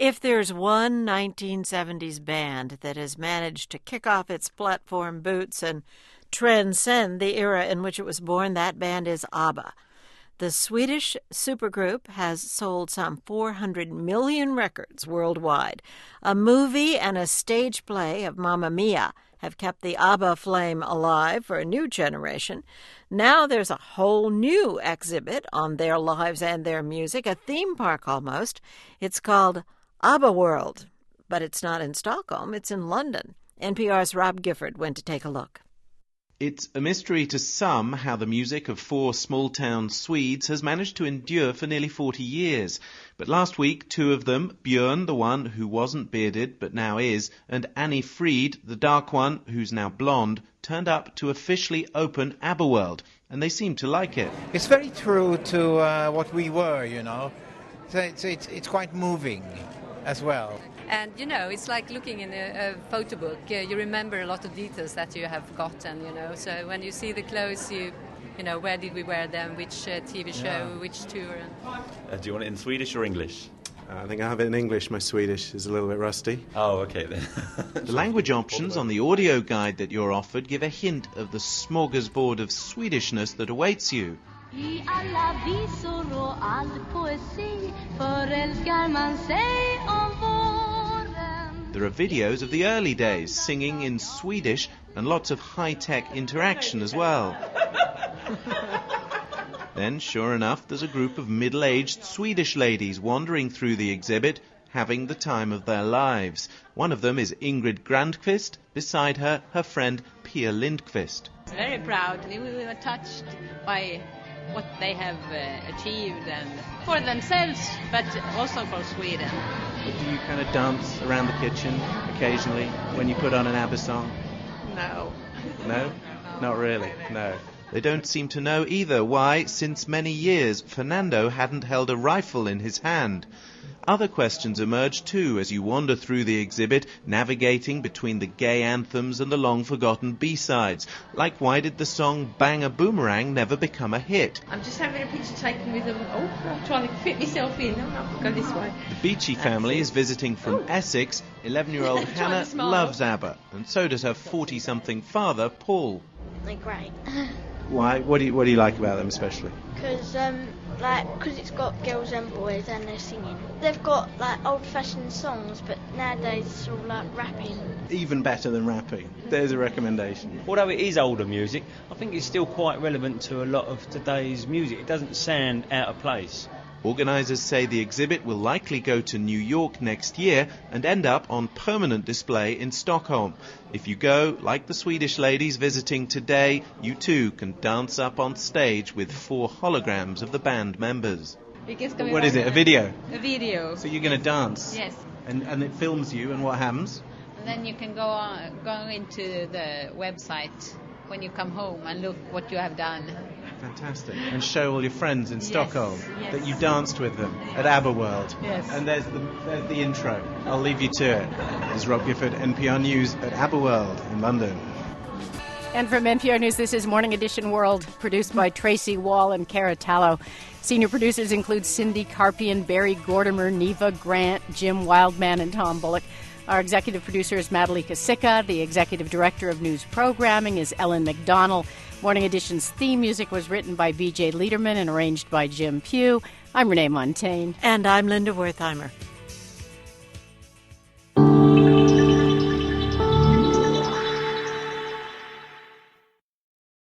If there's one 1970s band that has managed to kick off its platform boots and transcend the era in which it was born, that band is ABBA. The Swedish supergroup has sold some 400 million records worldwide. A movie and a stage play of Mamma Mia have kept the ABBA flame alive for a new generation. Now there's a whole new exhibit on their lives and their music, a theme park almost. It's called ABBA World, but it's not in Stockholm, it's in London. NPR's Rob Gifford went to take a look. It's a mystery to some how the music of four small-town Swedes has managed to endure for nearly 40 years. But last week, two of them, Björn, the one who wasn't bearded but now is, and Annie Fried, the dark one who's now blonde, turned up to officially open ABBA World, and they seem to like it. It's very true to what we were, you know. So it's quite moving as well. And, you know, it's like looking in a photo book. You remember a lot of details that you have forgotten, you know. So when you see the clothes, you know, where did we wear them, which TV show, which tour. Do you want it in Swedish or English? I think I have it in English. My Swedish is a little bit rusty. Oh, okay then. The language options on the audio guide that you're offered give a hint of the smorgasbord of Swedishness that awaits you. I alla visor och all poesi förälskar man sig om våren. There are videos of the early days, singing in Swedish and lots of high-tech interaction as well. Then, sure enough, there's a group of middle-aged Swedish ladies wandering through the exhibit, having the time of their lives. One of them is Ingrid Grandqvist, beside her, her friend Pia Lindqvist. Very proud. We were touched by what they have achieved, and for themselves, but also for Sweden. But do you kind of dance around the kitchen occasionally when you put on an ABBA song? No. No? Not really, no. They don't seem to know either why, since many years, Fernando hadn't held a rifle in his hand. Other questions emerge too as you wander through the exhibit, navigating between the gay anthems and the long-forgotten B-sides. Like, why did the song Bang a Boomerang never become a hit? I'm just having a picture taken with them. Oh, I'm trying to fit myself in. I'll go this way. The Beachy family is visiting from Essex. 11-year-old Hannah loves ABBA, and so does her 40-something father, Paul. They're great. Why? What do you like about them especially? Because it's got girls and boys and they're singing. They've got like old-fashioned songs, but nowadays it's all like rapping. Even better than rapping. There's a recommendation. Although it is older music, I think it's still quite relevant to a lot of today's music. It doesn't sound out of place. Organisers say the exhibit will likely go to New York next year and end up on permanent display in Stockholm. If you go, like the Swedish ladies visiting today, you too can dance up on stage with 4 holograms of the band members. What is it, a video? A video. So you're going to dance? Yes. And it films you, and what happens? And then you can go into the website when you come home and look what you have done. Fantastic. And show all your friends in Stockholm that you danced with them at ABBA World. Yes. And there's the intro. I'll leave you to it. This is Rob Gifford, NPR News at ABBA World in London. And from NPR News, this is Morning Edition World, produced by Tracy Wall and Cara Tallo. Senior producers include Cindy Carpian, Barry Gordimer, Neva Grant, Jim Wildman, and Tom Bullock. Our executive producer is Madalika Sikka. The executive director of news programming is Ellen McDonnell. Morning Edition's theme music was written by B.J. Liederman and arranged by Jim Pugh. I'm Renee Montaigne. And I'm Linda Wertheimer.